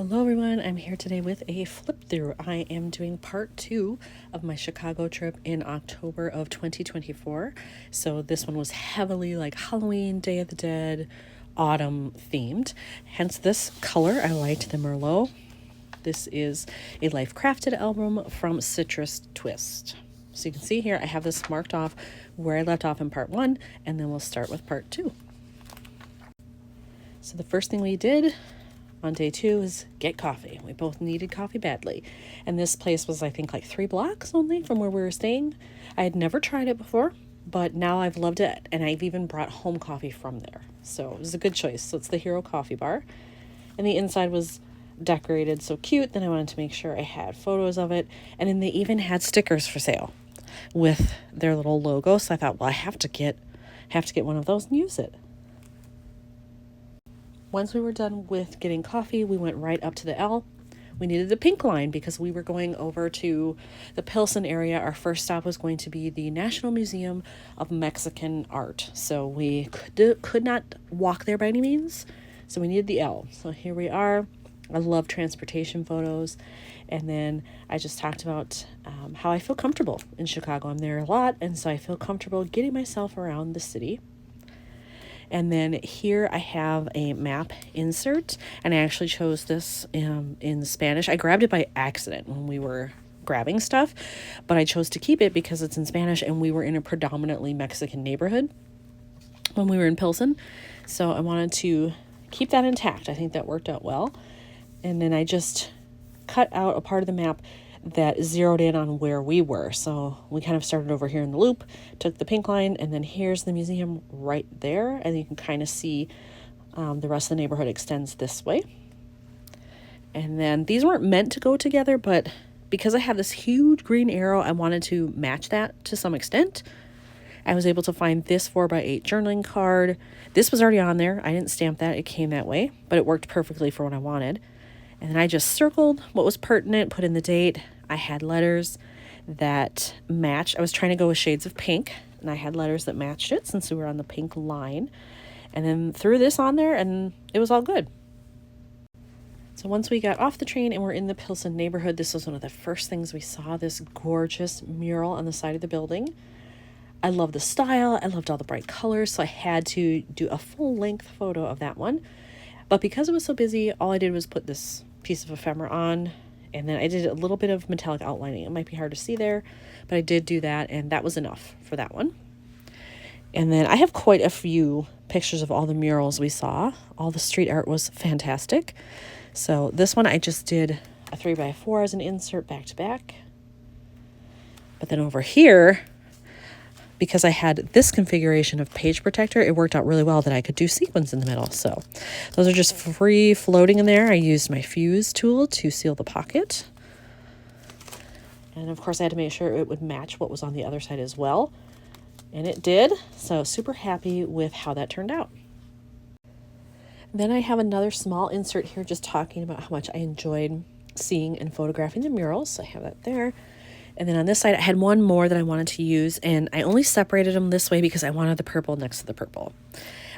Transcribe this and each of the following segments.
Hello everyone, I'm here today with a flip through. I am doing part 2 of my Chicago trip in October of 2024. So this one was heavily like Halloween, Day of the Dead, autumn themed. Hence this color, I liked the Merlot. This is a Life Crafted album from Citrus Twist. So you can see here, I have this marked off where I left off in part 1, and then we'll start with part 2. So the first thing we did on day 2 is get coffee. We both needed coffee badly. And this place was, I think, like 3 blocks only from where we were staying. I had never tried it before, but now I've loved it. And I've even brought home coffee from there. So it was a good choice. So it's the Hero Coffee Bar. And the inside was decorated so cute. Then I wanted to make sure I had photos of it. And then they even had stickers for sale with their little logo. So I thought, well, I have to get one of those and use it. Once we were done with getting coffee, we went right up to the L. We needed the pink line because we were going over to the Pilsen area. Our first stop was going to be the National Museum of Mexican Art. So we could not walk there by any means. So we needed the L. So here we are. I love transportation photos. And then I just talked about how I feel comfortable in Chicago. I'm there a lot, and so I feel comfortable getting myself around the city. And then here I have a map insert, and I actually chose this in Spanish. I grabbed it by accident when we were grabbing stuff, but I chose to keep it because it's in Spanish, and we were in a predominantly Mexican neighborhood when we were in Pilsen. So I wanted to keep that intact. I think that worked out well. And then I just cut out a part of the map that zeroed in on where we were. So we kind of started over here in the loop, took the pink line, and then here's the museum right there. And you can kind of see the rest of the neighborhood extends this way. And then these weren't meant to go together, but because I have this huge green arrow, I wanted to match that to some extent. I was able to find this 4x8 journaling card. This was already on there. I didn't stamp that. It came that way, but it worked perfectly for what I wanted. And then I just circled what was pertinent, put in the date. I had letters that matched. I was trying to go with shades of pink, and I had letters that matched it since we were on the pink line. And then threw this on there, and it was all good. So once we got off the train and we're in the Pilsen neighborhood, this was one of the first things we saw, this gorgeous mural on the side of the building. I love the style. I loved all the bright colors, so I had to do a full-length photo of that one. But because it was so busy, all I did was put this piece of ephemera on, and then I did a little bit of metallic outlining. It might be hard to see there, but I did do that, and that was enough for that one. And then I have quite a few pictures of all the murals we saw. All the street art was fantastic. So this one I just did a 3x4 as an insert back to back. But then over here, because I had this configuration of page protector, it worked out really well that I could do sequins in the middle. So those are just free floating in there. I used my fuse tool to seal the pocket. And of course I had to make sure it would match what was on the other side as well. And it did. So super happy with how that turned out. Then I have another small insert here just talking about how much I enjoyed seeing and photographing the murals. So I have that there. And then on this side, I had one more that I wanted to use, and I only separated them this way because I wanted the purple next to the purple.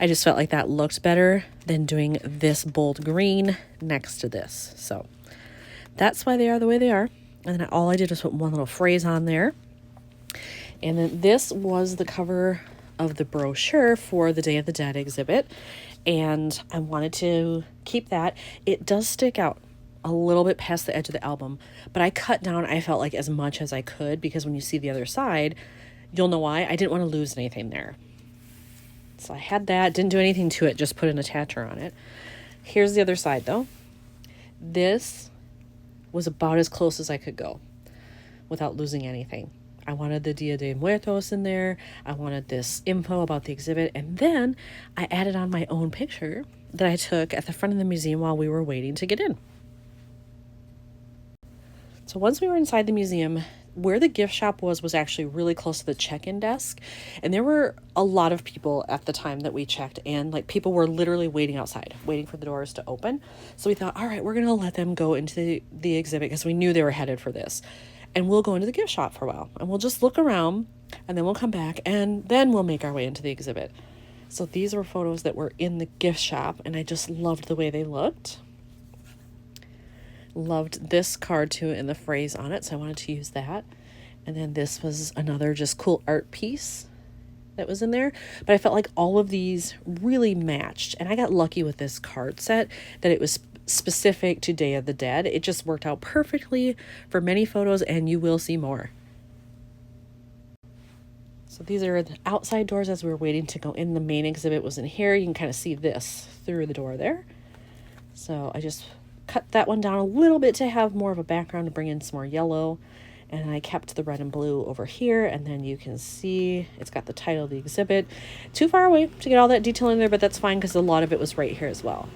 I just felt like that looked better than doing this bold green next to this. So that's why they are the way they are. And then all I did was put one little phrase on there. And then this was the cover of the brochure for the Day of the Dead exhibit. And I wanted to keep that. It does stick out a little bit past the edge of the album, but I cut down, I felt like, as much as I could, because when you see the other side, you'll know why. I didn't want to lose anything there. So I had that, didn't do anything to it, just put an attacher on it. Here's the other side though. This was about as close as I could go without losing anything. I wanted the Dia de Muertos in there. I wanted this info about the exhibit. And then I added on my own picture that I took at the front of the museum while we were waiting to get in. So once we were inside the museum, where the gift shop was actually really close to the check-in desk. And there were a lot of people at the time that we checked, and like people were literally waiting outside, waiting for the doors to open. So we thought, all right, we're going to let them go into the exhibit because we knew they were headed for this. And we'll go into the gift shop for a while, and we'll just look around, and then we'll come back, and then we'll make our way into the exhibit. So these were photos that were in the gift shop, and I just loved the way they looked. Loved this card too and the phrase on it, so I wanted to use that. And then this was another just cool art piece that was in there. But I felt like all of these really matched. And I got lucky with this card set that it was specific to Day of the Dead. It just worked out perfectly for many photos, and you will see more. So these are the outside doors as we were waiting to go in. The main exhibit was in here. You can kind of see this through the door there. So I just cut that one down a little bit to have more of a background to bring in some more yellow. And I kept the red and blue over here. And then you can see it's got the title of the exhibit. Too far away to get all that detail in there, but that's fine because a lot of it was right here as well.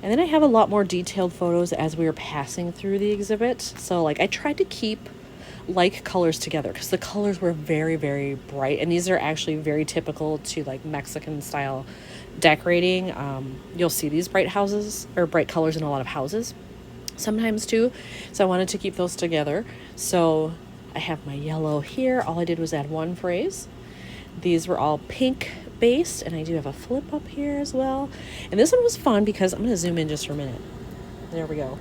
And then I have a lot more detailed photos as we were passing through the exhibit. So like I tried to keep like colors together because the colors were very, very bright. And these are actually very typical to like Mexican style decorating. You'll see these bright houses or bright colors in a lot of houses sometimes too. So I wanted to keep those together. So I have my yellow here. All I did was add one phrase. These were all pink based, and I do have a flip up here as well. And this one was fun because I'm going to zoom in just for a minute. There we go.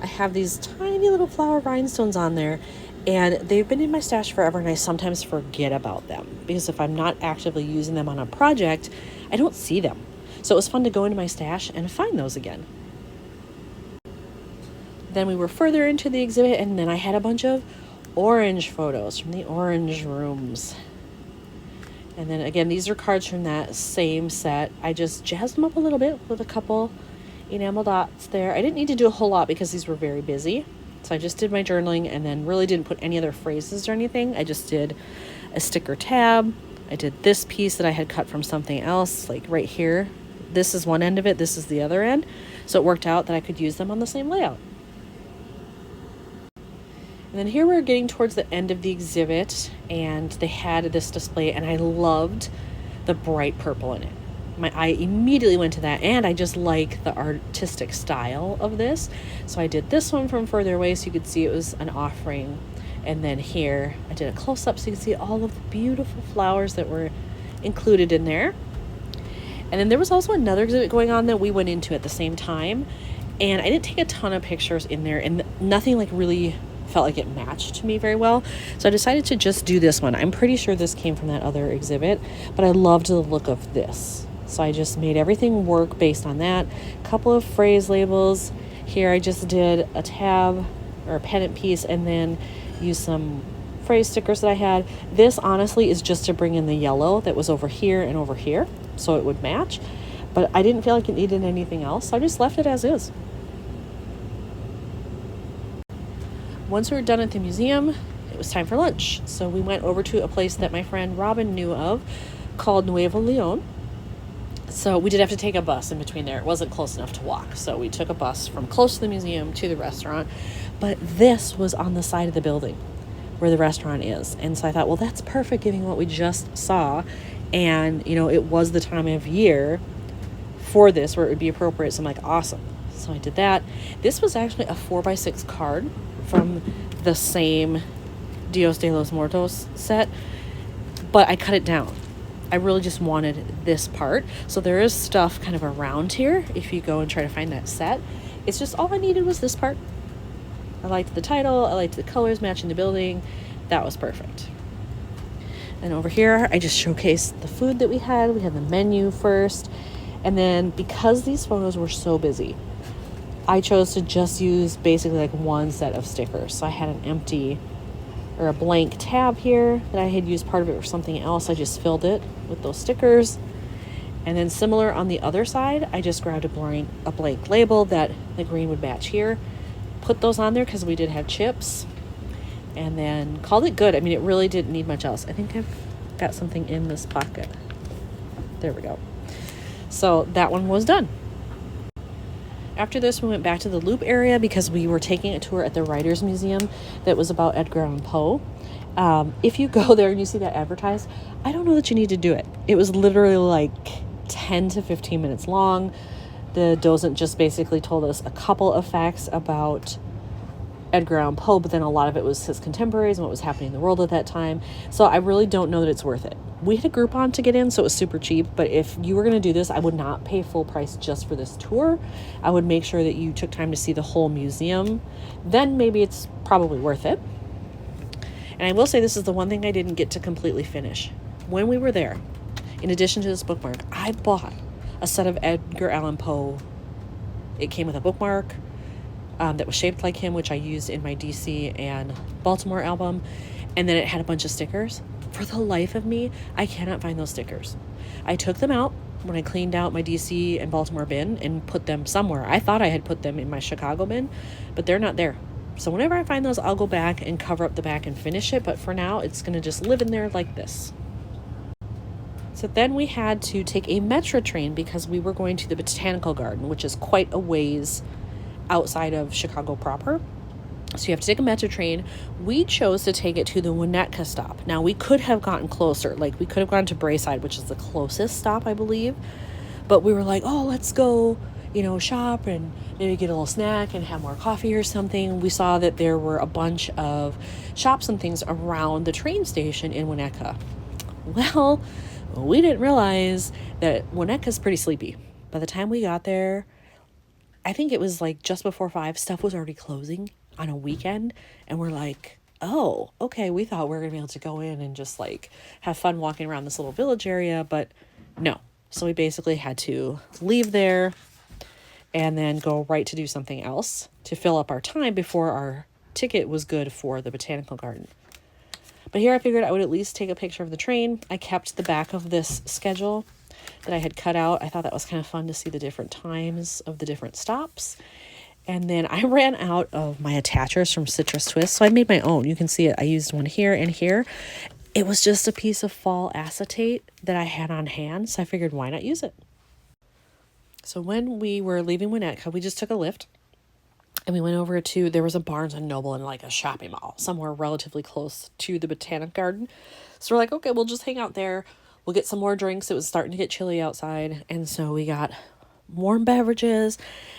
I have these tiny little flower rhinestones on there, and they've been in my stash forever, and I sometimes forget about them because if I'm not actively using them on a project, I don't see them. So it was fun to go into my stash and find those again. Then we were further into the exhibit, and then I had a bunch of orange photos from the orange rooms. And then again, these are cards from that same set. I just jazzed them up a little bit with a couple enamel dots there. I didn't need to do a whole lot because these were very busy. So I just did my journaling and then really didn't put any other phrases or anything. I just did a sticker tab. I did this piece that I had cut from something else, like right here. This is one end of it, this is the other end. So it worked out that I could use them on the same layout. And then here we're getting towards the end of the exhibit, and they had this display, and I loved the bright purple in it. My eye immediately went to that, and I just like the artistic style of this. So I did this one from further away so you could see it was an offering. And then here I did a close-up so you can see all of the beautiful flowers that were included in there. And then there was also another exhibit going on that we went into at the same time. And I didn't take a ton of pictures in there, and nothing like really felt like it matched me very well. So I decided to just do this one. I'm pretty sure this came from that other exhibit, but I loved the look of this. So I just made everything work based on that. A couple of phrase labels. Here I just did a tab or a pennant piece and then used some phrase stickers that I had. This honestly is just to bring in the yellow that was over here and over here so it would match. But I didn't feel like it needed anything else, so I just left it as is. Once we were done at the museum, it was time for lunch. So we went over to a place that my friend Robin knew of called Nuevo Leon. So we did have to take a bus in between there. It wasn't close enough to walk. So we took a bus from close to the museum to the restaurant. But this was on the side of the building where the restaurant is. And so I thought, well, that's perfect given what we just saw. And, you know, it was the time of year for this where it would be appropriate. So I'm like, awesome. So I did that. This was actually a 4x6 card from the same Dios de los Muertos set, but I cut it down. I really just wanted this part. So there is stuff kind of around here if you go and try to find that set. It's just all I needed was this part. I liked the title. I liked the colors matching the building. That was perfect. And over here, I just showcased the food that we had. We had the menu first. And then because these photos were so busy, I chose to just use basically like one set of stickers. So I had an empty or a blank tab here that I had used part of it for something else. I just filled it with those stickers. And then similar on the other side, I just grabbed a blank label that the green would match here. Put those on there because we did have chips. And then called it good. I mean, it really didn't need much else. I think I've got something in this pocket. There we go. So that one was done. After this, we went back to the Loop area because we were taking a tour at the Writers Museum that was about Edgar Allan Poe. If you go there and you see that advertised, I don't know that you need to do it. It was literally like 10 to 15 minutes long. The docent just basically told us a couple of facts about Edgar Allan Poe, but then a lot of it was his contemporaries and what was happening in the world at that time. So I really don't know that it's worth it. We had a Groupon to get in, so it was super cheap, but if you were going to do this, I would not pay full price just for this tour. I would make sure that you took time to see the whole museum. Then maybe it's probably worth it. And I will say this is the one thing I didn't get to completely finish. When we were there, in addition to this bookmark, I bought a set of Edgar Allan Poe. It came with a bookmark that was shaped like him, which I used in my DC and Baltimore album. And then it had a bunch of stickers. For the life of me, I cannot find those stickers. I took them out when I cleaned out my DC and Baltimore bin and put them somewhere. I thought I had put them in my Chicago bin, but they're not there. So whenever I find those, I'll go back and cover up the back and finish it. But for now, it's going to just live in there like this. So then we had to take a metro train because we were going to the Botanical Garden, which is quite a ways outside of Chicago proper. So you have to take a metro train. We chose to take it to the Winnetka stop. Now, we could have gotten closer. Like, we could have gone to Braeside, which is the closest stop, I believe. But we were like, oh, let's go, shop and maybe get a little snack and have more coffee or something. We saw that there were a bunch of shops and things around the train station in Winnetka. Well, we didn't realize that Winnetka's pretty sleepy. By the time we got there, I think it was like just before 5, stuff was already closing on a weekend. And we're like, oh, okay, we thought we were going to be able to go in and just like have fun walking around this little village area, but no. So we basically had to leave there and then go right to do something else to fill up our time before our ticket was good for the Botanical Garden. But here I figured I would at least take a picture of the train. I kept the back of this schedule that I had cut out. I thought that was kind of fun to see the different times of the different stops. And then I ran out of my attachers from Citrus Twist, so I made my own. You can see it. I used one here and here. It was just a piece of fall acetate that I had on hand, so I figured why not use it? So when we were leaving Winnetka, we just took a lift. And we went over to, there was a Barnes & Noble and like a shopping mall somewhere relatively close to the Botanic Garden. So we're like, okay, we'll just hang out there. We'll get some more drinks. It was starting to get chilly outside. And so we got warm beverages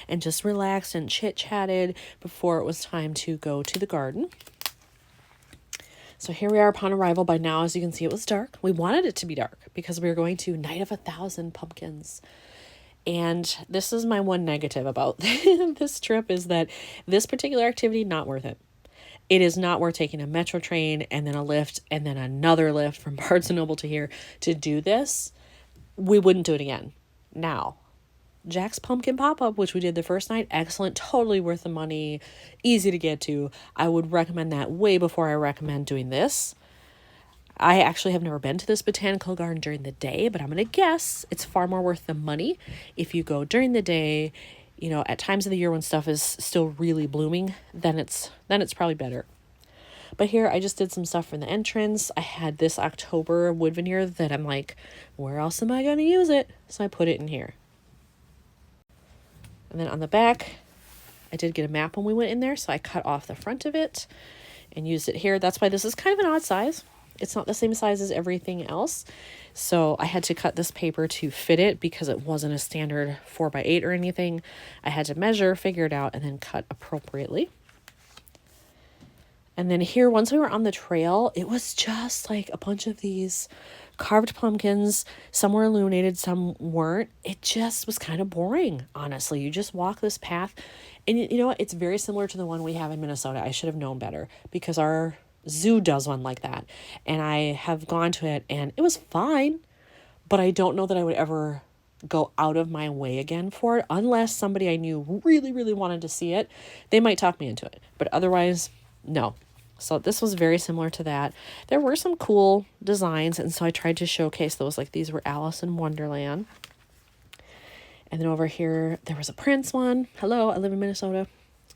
and just relaxed and chit-chatted before it was time to go to the garden. So here we are upon arrival. By now, as you can see, it was dark. We wanted it to be dark because we were going to Night of 1,000 Pumpkins. And this is my one negative about this trip is that this particular activity, not worth it. It is not worth taking a metro train and then a lift and then another lift from Barnes & Noble to here to do this. We wouldn't do it again. Now, Jack's Pumpkin Pop-Up, which we did the first night, excellent, totally worth the money, easy to get to. I would recommend that way before I recommend doing this. I actually have never been to this botanical garden during the day, but I'm going to guess it's far more worth the money if you go during the day, at times of the year when stuff is still really blooming, then it's probably better. But here I just did some stuff from the entrance. I had this October wood veneer that I'm like, where else am I going to use it? So I put it in here. And then on the back, I did get a map when we went in there, so I cut off the front of it and used it here. That's why this is kind of an odd size. It's not the same size as everything else. So I had to cut this paper to fit it because it wasn't a standard 4x8 or anything. I had to measure, figure it out, and then cut appropriately. And then here, once we were on the trail, it was just like a bunch of these carved pumpkins. Some were illuminated, some weren't. It just was kind of boring, honestly. You just walk this path. And you know what? It's very similar to the one we have in Minnesota. I should have known better because our zoo does one like that. And I have gone to it and it was fine. But I don't know that I would ever go out of my way again for it unless somebody I knew really, really wanted to see it. They might talk me into it. But otherwise, no. So this was very similar to that. There were some cool designs, and so I tried to showcase those. Like these were Alice in Wonderland. And then over here, there was a Prince one. Hello, I live in Minnesota.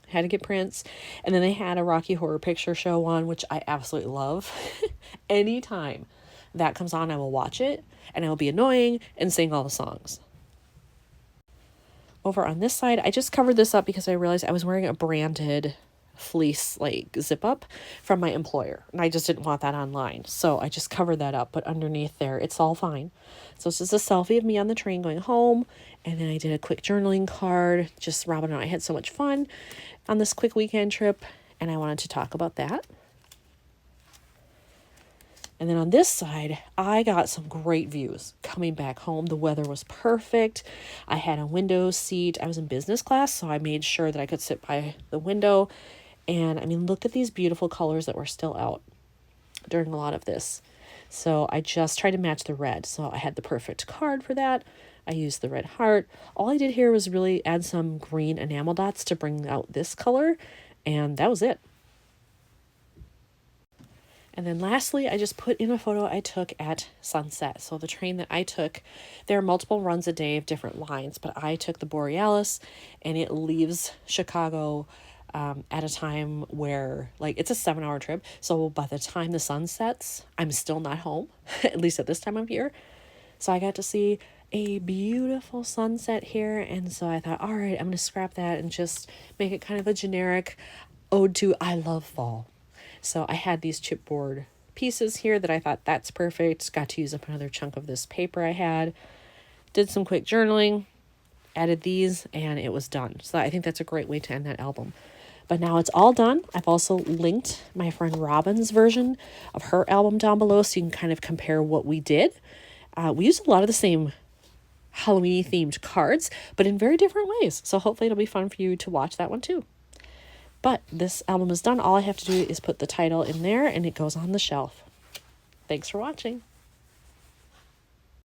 I had to get Prince. And then they had a Rocky Horror Picture Show one, which I absolutely love. Anytime that comes on, I will watch it, and I will be annoying and sing all the songs. Over on this side, I just covered this up because I realized I was wearing a branded fleece like zip up from my employer, and I just didn't want that online, so I just covered that up. But underneath there, it's all fine. So it's just a selfie of me on the train going home, and then I did a quick journaling card. Just Robin and I had so much fun on this quick weekend trip, and I wanted to talk about that. And then on this side, I got some great views coming back home. The weather was perfect. I had a window seat. I was in business class, so I made sure that I could sit by the window. And I mean, look at these beautiful colors that were still out during a lot of this. So I just tried to match the red. So I had the perfect card for that. I used the red heart. All I did here was really add some green enamel dots to bring out this color. And that was it. And then lastly, I just put in a photo I took at sunset. So the train that I took, there are multiple runs a day of different lines, but I took the Borealis, and it leaves Chicago at a time where, like, it's a 7-hour trip. So by the time the sun sets, I'm still not home, at least at this time of year. So I got to see a beautiful sunset here. And so I thought, all right, I'm going to scrap that and just make it kind of a generic ode to I love fall. So I had these chipboard pieces here that I thought that's perfect. Got to use up another chunk of this paper I had. Did some quick journaling, added these, and it was done. So I think that's a great way to end that album. But now it's all done. I've also linked my friend Robin's version of her album down below so you can kind of compare what we did. We used a lot of the same Halloween themed cards, but in very different ways. So hopefully it'll be fun for you to watch that one too. But this album is done. All I have to do is put the title in there and it goes on the shelf. Thanks for watching.